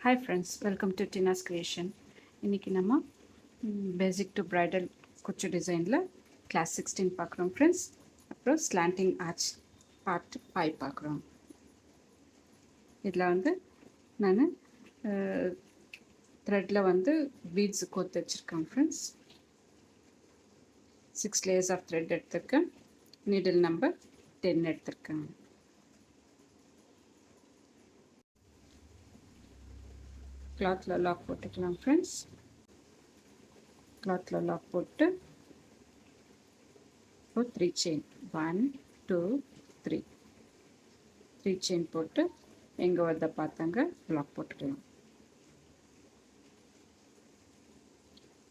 Hi friends, welcome to Tina's Creation. இன்னைக்கு நம்ம basic to bridal குச்சி டிசைனில் கிளாஸ் 16 பார்க்குறோம் ஃப்ரெண்ட்ஸ். அப்புறம் ஸ்லாண்டிங் ஆர்ச் பார்ட் 5 பார்க்குறோம். இதில் வந்து நான் த்ரெட்டில் வந்து பீட்ஸ் கோர்த்து வச்சுருக்கேன் ஃப்ரெண்ட்ஸ். 6 லேயர்ஸ் ஆஃப் த்ரெட் எடுத்திருக்கேன். நீடில் நம்பர் 10 எடுத்திருக்கேன். கிளாத்தில் லாக் போட்டுக்கலாம் ஃப்ரெண்ட்ஸ். கிளாத்தில் லாக் போட்டு இப்போ 3 செயின் 1 2 3 செயின் போட்டு எங்கே வருத பார்த்தாங்க லாக் போட்டுக்கலாம்.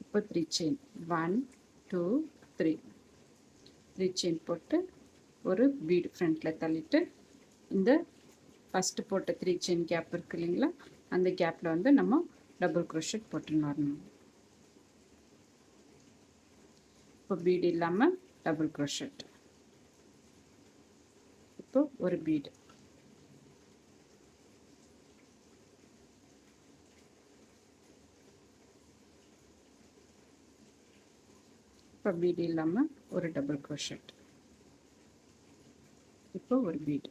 இப்போ 3 செயின் 1 2 3 செயின் போட்டு ஒரு பீடு ஃப்ரண்ட்டில் தள்ளிட்டு இந்த ஃபஸ்ட்டு போட்ட 3 செயின் கேப் இருக்கு இல்லைங்களா, அந்த கேப்பில் வந்து நம்ம டபுள் க்ரோஷெட் போட்டுன்னு வரணும். இப்போ பீடு இல்லாமல் டபுள் க்ரோஷெட். இப்போ ஒரு பீடு, இப்போ பீடு இல்லாமல் ஒரு டபுள் க்ரோஷெட். இப்போ ஒரு பீடு,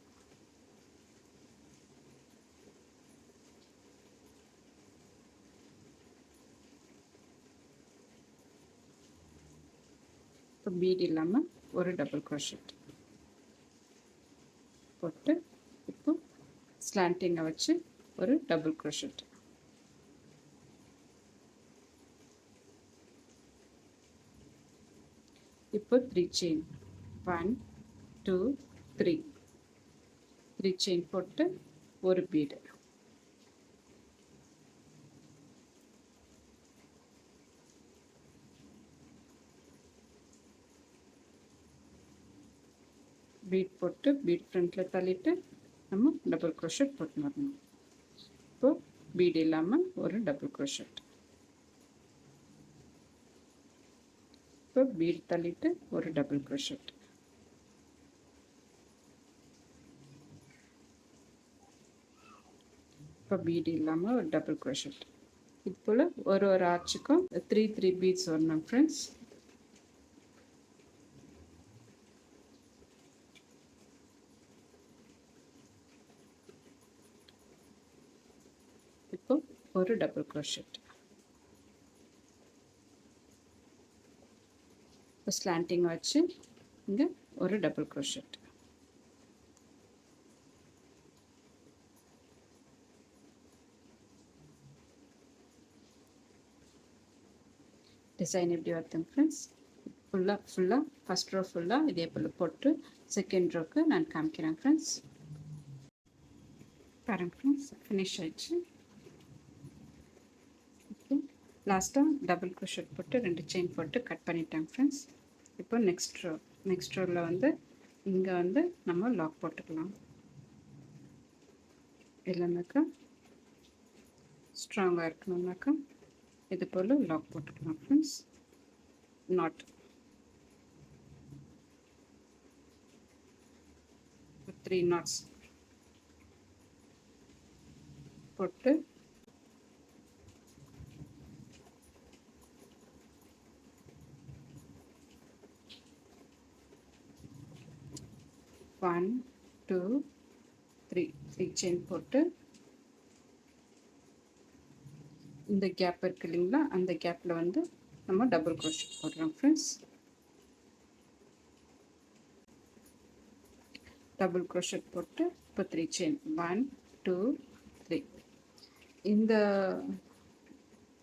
இப்போ பீடு இல்லாமல் ஒரு டபுள் க்ரோஷெட் போட்டு இப்போ ஸ்லாண்டிங்கை வச்சு ஒரு டபுள் க்ரோஷெட். இப்போ 3 செயின் 1 2 3 செயின் போட்டு ஒரு பீடு, பீட் போட்டு பீட் ஃப்ரண்ட்டில் தள்ளிட்டு நம்ம டபுள் க்ரோஷெட் போட்டு வரணும். இப்போ பீட் இல்லாமல் ஒரு டபுள் க்ரோஷெட். இப்போ பீட் தள்ளிட்டு ஒரு டபுள் க்ரோஷெட். இப்போ பீட் இல்லாமல் ஒரு டபுள் க்ரோஷெட். இது போல் ஒரு ஆர்ச்சுக்கும் 3 பீட்ஸ் வரணும் ஃப்ரெண்ட்ஸ். இப்போ ஒரு டபுள் க்ரோஷெட். இப்போ ஸ்லாண்டிங் வச்சு இங்கே ஒரு டபுள் க்ரோஷெட். டிசைன் எப்படி வருதுங்க ஃப்ரெண்ட்ஸ். ஃபுல்லாக ஃபஸ்ட் ரோ ஃபுல்லாக இதே போல் போட்டு செகண்ட் ரோக்கு நான் காமிக்கிறேன் ஃப்ரெண்ட்ஸ். பாருங்க ஃப்ரெண்ட்ஸ், ஃபினிஷ் ஆயிடுச்சு. ஓகே, லாஸ்ட்டாக டபுள் க்ரோஷெட் போட்டு 2 செயின் போட்டு கட் பண்ணிட்டேன் ஃப்ரெண்ட்ஸ். இப்போ நெக்ஸ்ட் ரோவில் வந்து இங்கே வந்து நம்ம லாக் போட்டுக்கலாம். இல்லைனாக்கா ஸ்ட்ராங்காக இருக்கணும்னாக்கா இது போல் லாக் போட்டுக்கலாம் ஃப்ரெண்ட்ஸ். நாட் 3 நாட்ஸ் போட்டு ஒன் டூ த்ரீ செயின் போட்டு இந்த கேப் இருக்கு இல்லைங்களா, அந்த கேப்பில் வந்து நம்ம டபுள் க்ரோஷெட் போடுறோம் ஃப்ரெண்ட்ஸ். டபுள் க்ரோஷெட் போட்டு இப்போ 3 செயின் 1 2 3. இந்த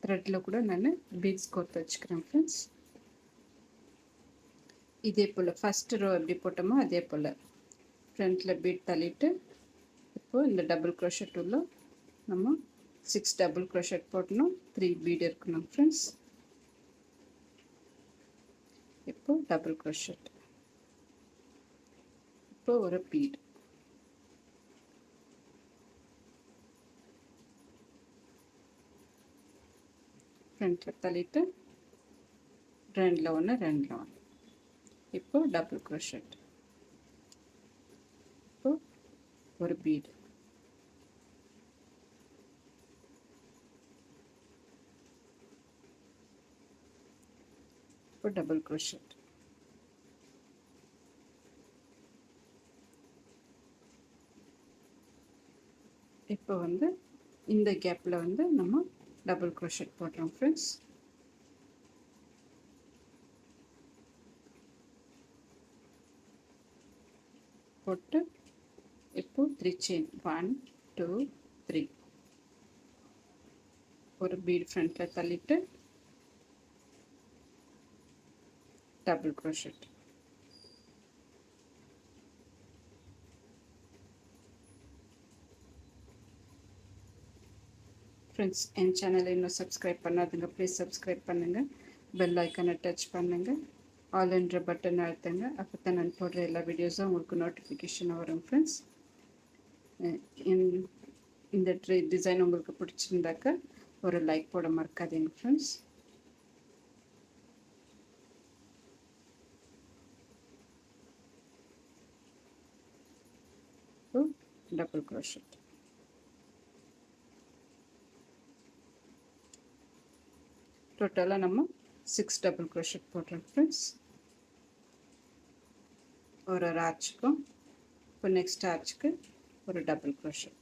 த்ரெட்டில் கூட நான் பீட்ஸ் கோர்த்து வச்சுக்கிறேன் ஃப்ரெண்ட்ஸ். இதே போல் ஃபஸ்ட்டு ரோ எப்படி போட்டோமோ அதே போல் ஃப்ரண்ட்டில் பீட் தள்ளிட்டு இப்போது இந்த டபுள் க்ரோஷெட் உள்ள நம்ம 6 டபுள் க்ரோஷெட் போடணும். 3 பீட் இருக்கணும் ஃப்ரெண்ட்ஸ். இப்போ டபுள் க்ரோஷெட், இப்போ ஒரு பீட், ஃப்ரண்ட்டில் தள்ளிட்டு ரெண்டில் ஒன்று. இப்போ டபுள் க்ரோஷெட், இப்போ ஒரு பீட், இப்போ டபுள் crochet. இப்போ வந்து இந்த கேப்பில் வந்து நம்ம டபுள் crochet போடுறோம் ஃப்ரெண்ட்ஸ். போட்டு இப்போ 3 செயின் 1 2 3 ஒரு பீட் ஃப்ரண்ட்டில் தள்ளிட்டு டபுள் crochet. ஃப்ரெண்ட்ஸ் என் சேனலை இன்னும் சப்ஸ்கிரைப் பண்ணாதுங்க, ப்ளீஸ் சப்ஸ்கிரைப் பண்ணுங்கள். பெல் ஐக்கனை டச் பண்ணுங்கள். ஆல்ன்ற பட்டன் அழுத்துங்க. அப்போ தான் நான் போடுற எல்லா வீடியோஸும் உங்களுக்கு நோட்டிஃபிகேஷன் வரும் ஃப்ரெண்ட்ஸ். இந்த டிசைன் உங்களுக்கு பிடிச்சிருந்தாக்கா ஒரு லைக் போட மறக்காதீங்க ஃப்ரெண்ட்ஸ். Double crochet. டோட்டலாக நம்ம 6 டபுள் crochet போடுறோம் ஃப்ரெண்ட்ஸ். ஒரு ஆர்ச்சுக்கும் இப்போ நெக்ஸ்ட் ஆர்ச்சுக்கு ஒரு டபுள் crochet.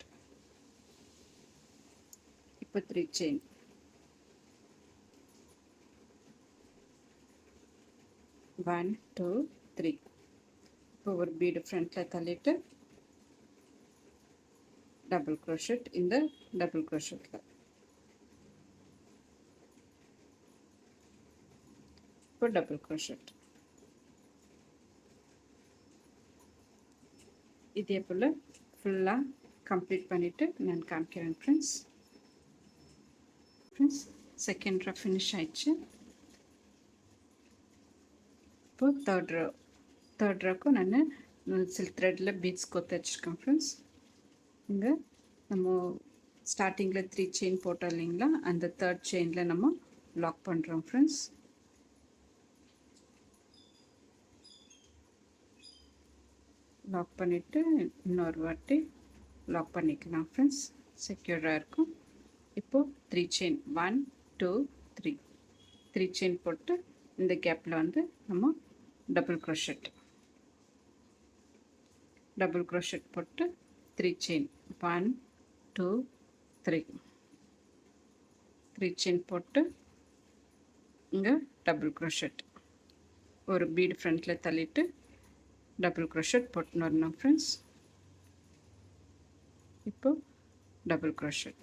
இப்போ 3 செயின் 1 2 3 இப்போ ஒரு பீடு ஃப்ரண்ட்டில் தள்ளிட்டு டபுள் crochet. இந்த டபுள் crochetல இப்போ டபுள் crochet. இதே போல் ஃபுல்லாக கம்ப்ளீட் பண்ணிவிட்டு நான் காமிக்கிறேன் ஃப்ரெண்ட்ஸ். செகண்ட் ரோ ஃபினிஷ் ஆயிடுச்சு. இப்போ தேர்ட் ரோக்கும் நான் சில்க் த்ரெட்டில் பீட்ஸ் கொத்து வச்சுருக்கேன் ஃப்ரெண்ட்ஸ். இங்கே நம்ம ஸ்டார்டிங்கில் 3 செயின் போட்டோம் இல்லைங்களா, அந்த தேர்ட் செயினில் நம்ம லாக் பண்ணுறோம் ஃப்ரெண்ட்ஸ். லாக் பண்ணிவிட்டு இன்னொரு வாட்டி லாக் பண்ணிக்கலாம் ஃப்ரெண்ட்ஸ், செக்யூராக இருக்கும். இப்போது 3 செயின் 1 2 3 செயின் போட்டு இந்த கேப்பில் வந்து நம்ம டபுள் crochet போட்டு 3 செயின் 1 2 3 செயின் போட்டு இங்கே டபுள் crochet ஒரு பீடு ஃப்ரண்ட்டில் தள்ளிட்டு டபுள் crochet போட்டுன்னு வரணும் ஃப்ரெண்ட்ஸ். இப்போ டபுள் crochet.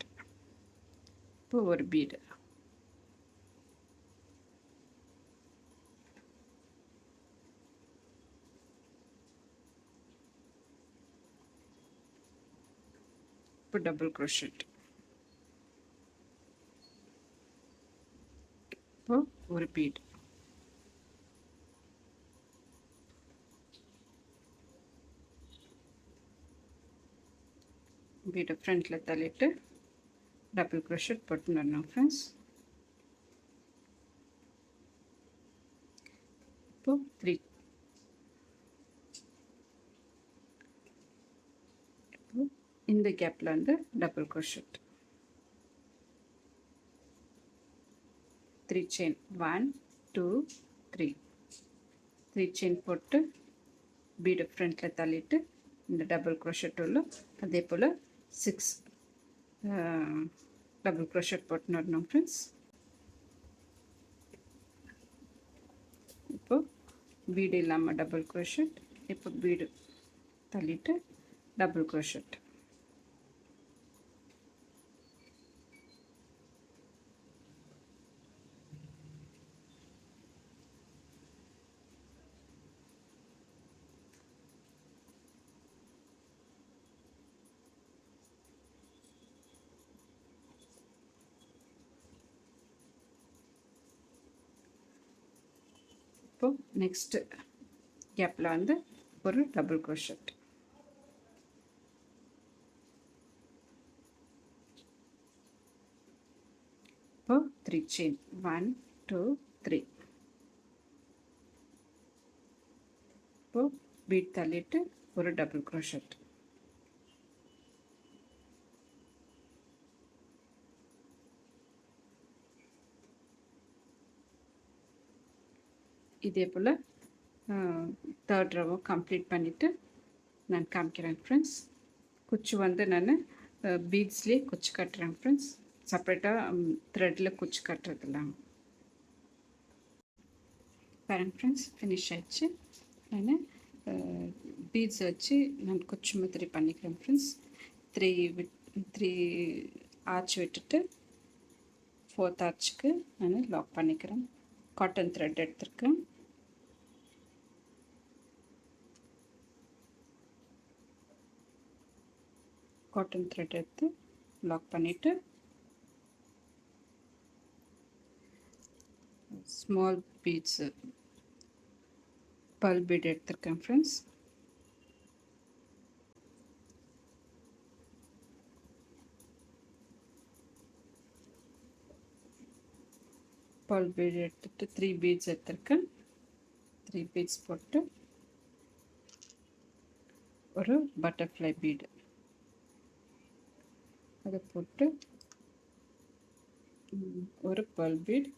இப்போ ஒரு பீடு இப்போ டபுள் crochet. இப்போ ஒரு பீடு பீடை ஃப்ரண்ட்டில் தள்ளிட்டு டபுள் crochet போட்டுன்னு வரணும் ஃப்ரெண்ட்ஸ். இப்போ 3 இப்போ இந்த கேப்பில் வந்து டபுள் crochet 3 செயின் 1 2 3 செயின் போட்டு பீடை ஃப்ரண்ட்டில் தள்ளிட்டு இந்த டபுள் crochet உள்ள அதே போல் 6 டபுள் crochet போட்டுன்னு வரணும் ஃப்ரெண்ட்ஸ். இப்போ பீடு இல்லாமல் டபுள் crochet. இப்போ பீடு தள்ளிட்டு டபுள் crochet. இப்போ நெக்ஸ்ட் கேப்பில் வந்து ஒரு டபுள் crochet. இப்போ 3 செயின் 1 2 3 இப்போ பீட் தள்ளிட்டு ஒரு டபுள் crochet. இதே போல் தேர்ட் ரவோ கம்ப்ளீட் பண்ணிவிட்டு நான் காமிக்கிறேன் ஃப்ரெண்ட்ஸ். குச்சி வந்து நான் பீட்ஸ்லேயே குச்சி கட்டுறேன் ஃப்ரெண்ட்ஸ். செப்ரேட்டாக த்ரெட்டில் குச்சி கட்டுறதுலாம் பாருங்க ஃப்ரெண்ட்ஸ். ஃபினிஷ் ஆயிடுச்சு. நான் பீட்ஸ் வச்சு நான் குச்சி மாதிரி பண்ணிக்கிறேன் ஃப்ரெண்ட்ஸ். த்ரீ ஆர்ச் விட்டுட்டு ஃபோர்த் ஆர்ச்சுக்கு நான் லாக் பண்ணிக்கிறேன். காட்டன் த்ரெட் எடுத்திருக்கேன். காட்டன் த்ரெட் எடுத்து லாக் பண்ணிவிட்டு ஸ்மால் பீட்ஸு பல் பீட் எடுத்திருக்கேன் ஃப்ரெண்ட்ஸ். பல் பீட் எடுத்துட்டு 3 பீட்ஸ் எடுத்திருக்கேன். 3 பீட்ஸ் போட்டு ஒரு பட்டர்ஃப்ளை பீடு அதை போட்டு ஒரு பல் பீட்,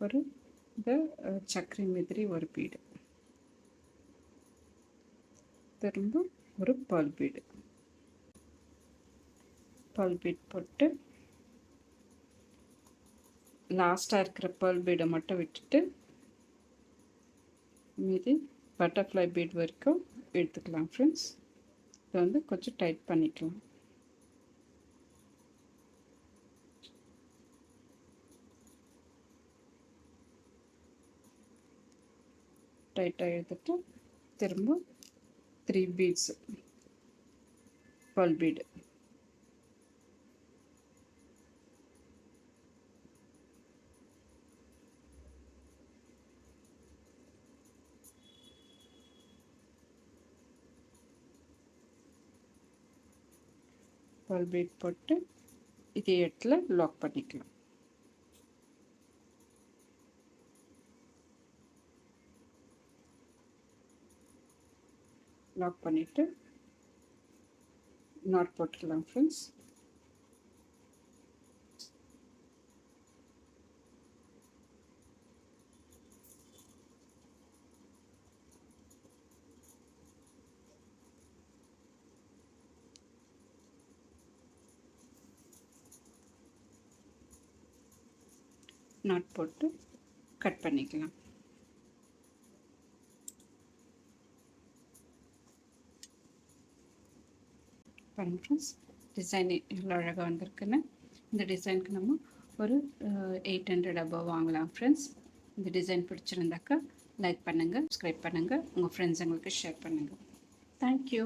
ஒரு இந்த சக்கரை மாதிரி ஒரு பீடு, திரும்ப ஒரு பல் பீட் போட்டு லாஸ்ட்டாக இருக்கிற பல் பீடை மட்டும் விட்டுட்டு மீதி பட்டர்ஃப்ளை பீட் வரைக்கும் எடுத்துக்கலாம் ஃப்ரெண்ட்ஸ். இதை வந்து கொஞ்சம் டைட் பண்ணிக்கலாம். டைட்டாக எடுத்துட்டு திரும்ப 3 பீட்ஸ் பல் பீடு பல் பீட் போட்டு இதே இடத்துல லாக் பண்ணிக்கலாம். லாக் பண்ணிவிட்டு நாட் போட்டுக்கலாம் ஃப்ரெண்ட்ஸ். நாட் போட்டு கட் பண்ணிக்கலாம். பாருங்கள் ஃப்ரெண்ட்ஸ், டிசைன் எவ்வளோ அழகாக வந்திருக்குன்னு. இந்த டிசைனுக்கு நம்ம ஒரு 800 அபவ் வாங்கலாம் ஃப்ரெண்ட்ஸ். இந்த டிசைன் பிடிச்சிருந்தாக்கா லைக் பண்ணுங்கள், சப்ஸ்கிரைப் பண்ணுங்கள், உங்கள் ஃப்ரெண்ட்ஸுங்களுக்கு ஷேர் பண்ணுங்கள். தேங்க்யூ.